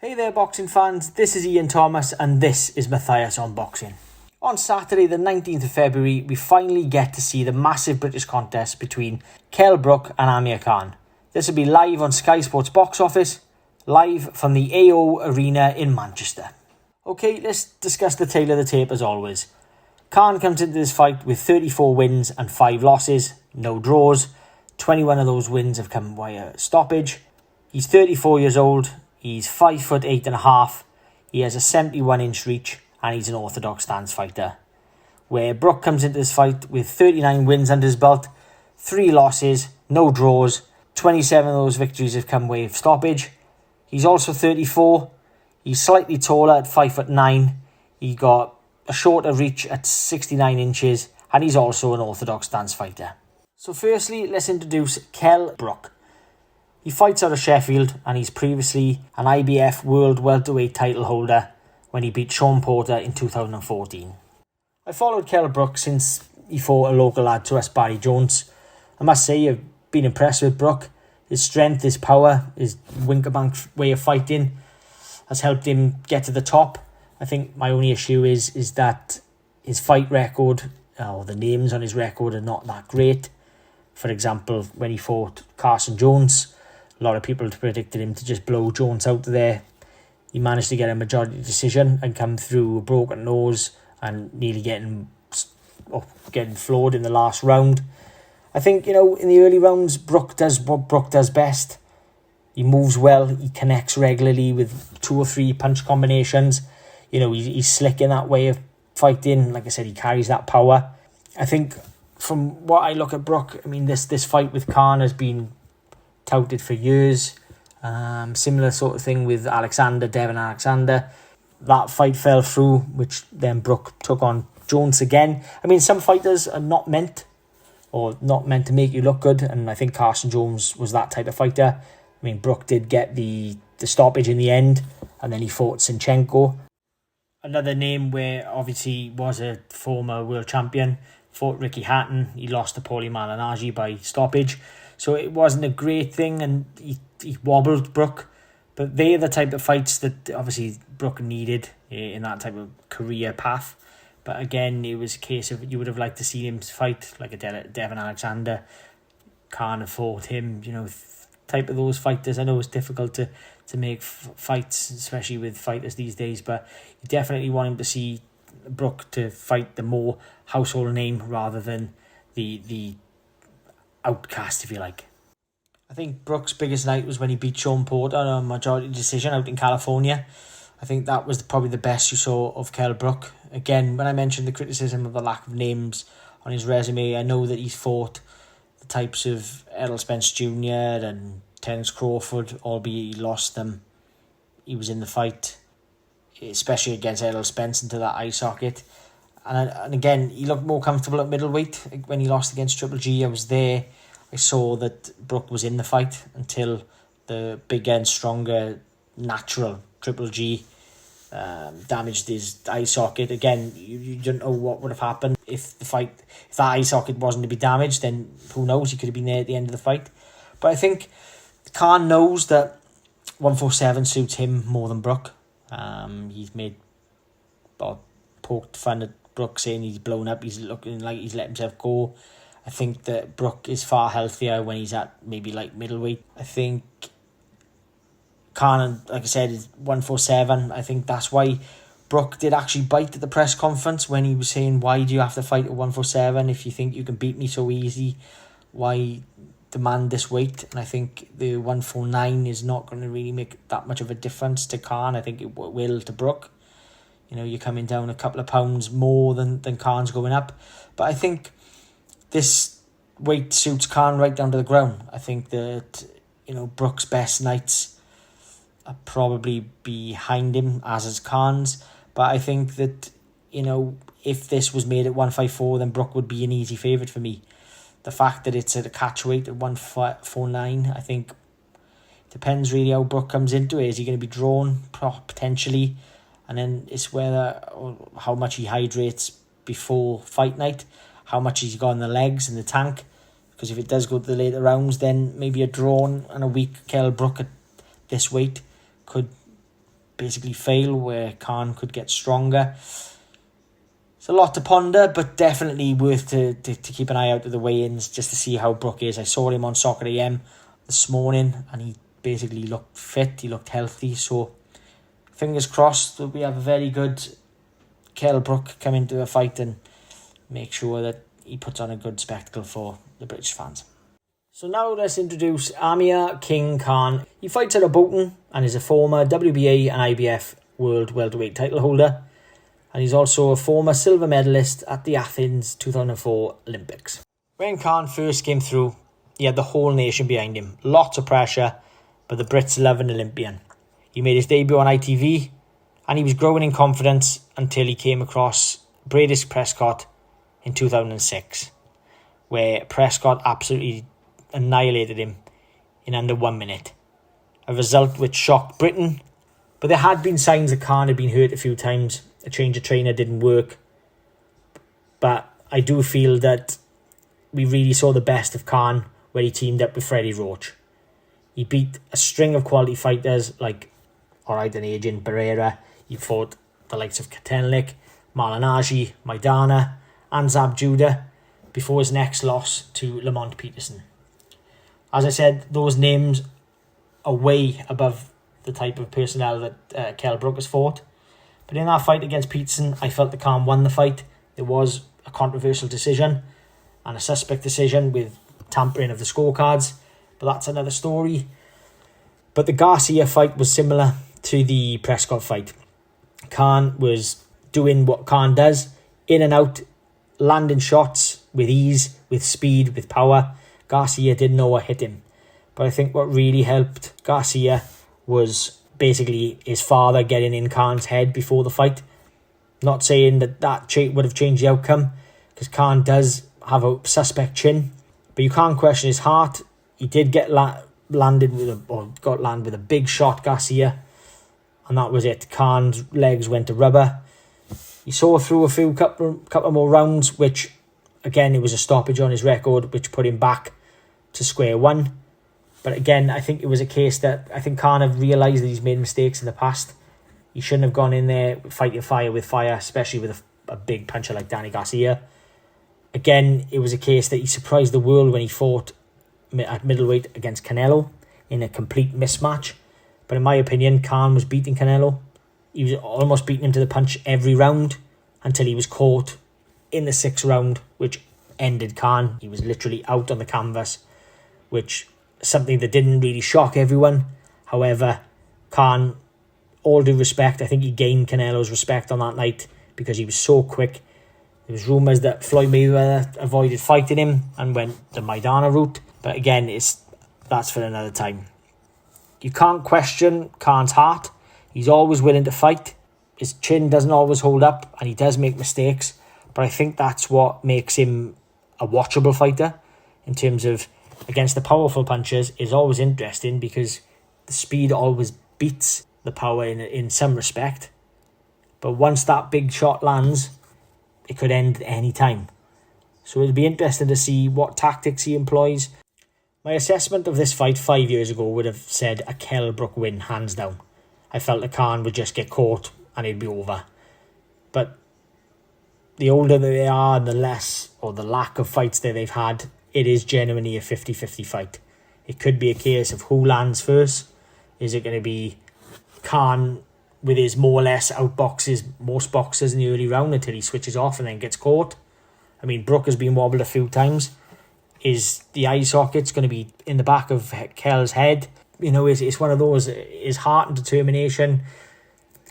Hey there boxing fans, this is Ian Thomas and this is Matthias on Boxing. On Saturday the 19th of February we finally get to see the massive British contest between Kell Brook and Amir Kahn. This will be live on Sky Sports Box Office, live from the AO Arena in Manchester. Okay, let's discuss the tail of the tape as always. Kahn comes into this fight with 34 wins and 5 losses, no draws. 21 of those wins have come via stoppage. He's 34 years old. He's 5'8.5", he has a 71-inch reach and he's an orthodox stance fighter. Where Brook comes into this fight with 39 wins under his belt, 3 losses, no draws, 27 of those victories have come with stoppage. He's also 34, he's slightly taller at 5'9", he got a shorter reach at 69 inches and he's also an orthodox stance fighter. So firstly, let's introduce Kell Brook. He fights out of Sheffield and he's previously an IBF World Welterweight title holder when he beat Sean Porter in 2014. I followed Kell Brook since he fought a local lad to us, Barry Jones. I must say I've been impressed with Brook. His strength, his power, his Winkerbank way of fighting has helped him get to the top. I think my only issue is that his fight record, or the names on his record, are not that great. For example, when he fought Carson Jones, a lot of people predicted him to just blow Jones out there. He managed to get a majority decision and come through a broken nose and nearly getting floored in the last round. I think, in the early rounds, Brook does what Brook does best. He moves well, he connects regularly with 2 or 3 punch combinations. He's slick in that way of fighting. Like I said, he carries that power. I think from what I look at Brook, this fight with Kahn has been touted for years. Similar sort of thing with Devin Alexander. That fight fell through, which then Brook took on Jones again. Some fighters are not meant to make you look good, and I think Carson Jones was that type of fighter. Brook did get the stoppage in the end, and then he fought Sinchenko. Another name where obviously was a former world champion, fought Ricky Hatton. He lost to Paulie Malignaggi by stoppage. So it wasn't a great thing, and he wobbled Brook. But they're the type of fights that obviously Brook needed in that type of career path. But again, it was a case of you would have liked to see him fight like a Devin Alexander. Can't afford him, type of those fighters. I know it's difficult to make fights, especially with fighters these days, but you definitely want him to see Brook to fight the more household name rather than the outcast, if you like. I think Brook's biggest night was when he beat Sean Porter on a majority decision out in California. I think that was probably the best you saw of Kell Brook. Again, when I mentioned the criticism of the lack of names on his resume, I know that he's fought the types of Errol Spence Jr. and Terence Crawford, albeit he lost them. He was in the fight, especially against Errol Spence, into that eye socket. And again, he looked more comfortable at middleweight when he lost against Triple G. I was there. I saw that Brook was in the fight until the bigger and stronger natural Triple G damaged his eye socket. Again, you don't know what would have happened if that eye socket wasn't to be damaged. Then who knows? He could have been there at the end of the fight. But I think Kahn knows that 147 suits him more than Brook. He's poked fun at Brook, saying he's blown up, he's looking like he's let himself go. I think that Brook is far healthier when he's at maybe like middleweight. I think Kahn, like I said, is 147. I think that's why Brook did actually bite at the press conference when he was saying, why do you have to fight at 147 if you think you can beat me so easy? Why demand this weight? And I think the 149 is not going to really make that much of a difference to Kahn. I think it will to Brook. You're coming down a couple of pounds more than Kahn's going up. But I think this weight suits Kahn right down to the ground. I think that, Brook's best nights are probably behind him, as is Kahn's. But I think that, if this was made at 154, then Brook would be an easy favourite for me. The fact that it's at a catch weight at 149, I think, depends really how Brook comes into it. Is he going to be drawn? Potentially. And then it's whether how much he hydrates before fight night, how much he's got in the legs and the tank. Because if it does go to the later rounds, then maybe a drawn and a weak Kell Brook at this weight could basically fail, where Kahn could get stronger. It's a lot to ponder, but definitely worth to keep an eye out to the weigh-ins just to see how Brook is. I saw him on Soccer AM this morning and he basically looked fit, he looked healthy, so fingers crossed that we have a very good Kell Brook come into the fight and make sure that he puts on a good spectacle for the British fans. So now let's introduce Amir Kahn. He fights out of Bolton and is a former WBA and IBF World Welterweight title holder. And he's also a former silver medalist at the Athens 2004 Olympics. When Kahn first came through, he had the whole nation behind him. Lots of pressure, but the Brits love an Olympian. He made his debut on ITV and he was growing in confidence until he came across Brady Prescott in 2006, where Prescott absolutely annihilated him in under 1 minute. A result which shocked Britain, but there had been signs that Kahn had been hurt a few times. A change of trainer didn't work, but I do feel that we really saw the best of Kahn where he teamed up with Freddie Roach. He beat a string of quality fighters like Alright Agent Barrera. He fought the likes of Katenlik, Malinaji, Maidana and Zab Judah before his next loss to Lamont Peterson. As I said, those names are way above the type of personnel that Kell Brook has fought. But in that fight against Peterson, I felt that Kahn won the fight. There was a controversial decision and a suspect decision with tampering of the scorecards, but that's another story. But the Garcia fight was similar to the Prescott fight. Kahn was doing what Kahn does, in and out, landing shots with ease, with speed, with power. Garcia didn't know what hit him. But I think what really helped Garcia was basically his father getting in Kahn's head before the fight. Not saying that would have changed the outcome, because Kahn does have a suspect chin, but you can't question his heart. He did get landed with a big shot, Garcia, and that was it. Kahn's legs went to rubber. He saw through a couple more rounds, which again, it was a stoppage on his record, which put him back to square one. But again, I think it was a case that I think Kahn have realised that he's made mistakes in the past. He shouldn't have gone in there fighting fire with fire, especially with a big puncher like Danny Garcia. Again, it was a case that he surprised the world when he fought at middleweight against Canelo in a complete mismatch. But in my opinion, Kahn was beating Canelo. He was almost beating him to the punch every round until he was caught in the 6th round, which ended Kahn. He was literally out on the canvas, which something that didn't really shock everyone. However, Kahn, all due respect, I think he gained Canelo's respect on that night because he was so quick. There was rumours that Floyd Mayweather avoided fighting him and went the Maidana route. But again, that's for another time. You can't question Kahn's heart. He's always willing to fight. His chin doesn't always hold up and he does make mistakes. But I think that's what makes him a watchable fighter in terms of against the powerful punchers is always interesting because the speed always beats the power in some respect. But once that big shot lands, it could end at any time. So it'll be interesting to see what tactics he employs. My assessment of this fight 5 years ago would have said a Kell Brook win, hands down. I felt that Kahn would just get caught and it'd be over. But the older they are and the less or the lack of fights that they've had, it is genuinely a 50-50 fight. It could be a case of who lands first. Is it going to be Kahn with his more or less outboxes most boxers in the early round until he switches off and then gets caught? I mean, Brook has been wobbled a few times. Is the eye sockets going to be in the back of Kell's head? You know, it's one of those, is heart and determination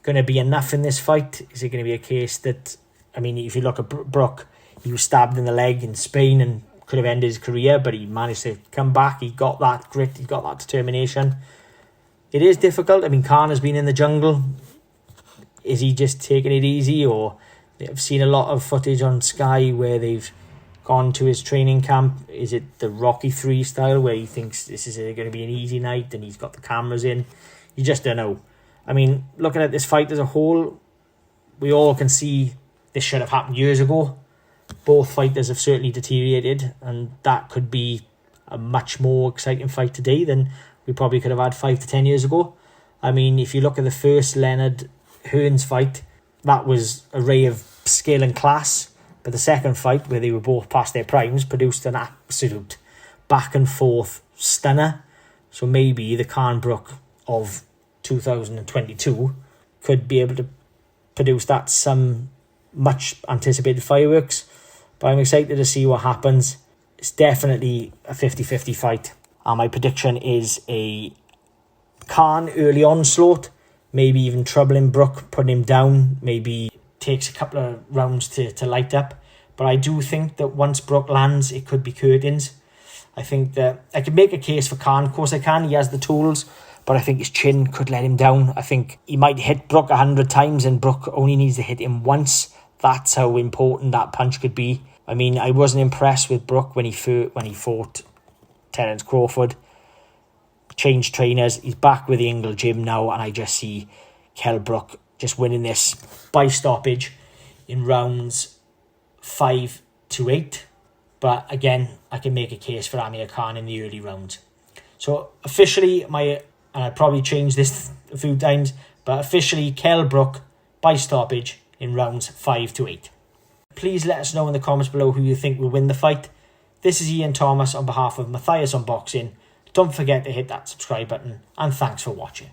going to be enough in this fight? Is it going to be a case that, I mean, if you look at Brook, he was stabbed in the leg in Spain and could have ended his career, but he managed to come back. He got that grit, he got that determination. It is difficult. I mean, Kahn has been in the jungle. Is he just taking it easy? Or I've seen a lot of footage on Sky where they've gone to his training camp. Is it the Rocky 3 style where he thinks this is going to be an easy night and he's got the cameras in? You just don't know. I mean, looking at this fight as a whole, we all can see this should have happened years ago. Both fighters have certainly deteriorated, and that could be a much more exciting fight today than we probably could have had 5 to 10 years ago. I mean, if you look at the first Leonard Hearns fight, that was a ray of skill and class. But the second fight, where they were both past their primes, produced an absolute back and forth stunner. So maybe the Kell Brook of 2022 could be able to produce that some much anticipated fireworks. But I'm excited to see what happens. It's definitely a 50-50 fight. And my prediction is a Kahn early onslaught, maybe even troubling Brook, putting him down, maybe takes a couple of rounds to light up. But I do think that once Brook lands, it could be curtains. I think that I could make a case for Kahn. Of course I can, he has the tools, but I think his chin could let him down. I think he might hit Brook 100 times and Brook only needs to hit him once. That's how important that punch could be. I mean, I wasn't impressed with Brook when he fought Terence Crawford. Changed trainers. He's back with the Ingle gym now, and I just see Kell Brook just winning this by stoppage in rounds 5 to 8. But again, I can make a case for Amir Kahn in the early rounds. So officially, and I probably changed this a few times, but officially Kell Brook by stoppage in rounds 5 to 8. Please let us know in the comments below who you think will win the fight. This is Ian Thomas on behalf of Matthias Unboxing. Don't forget to hit that subscribe button, and thanks for watching.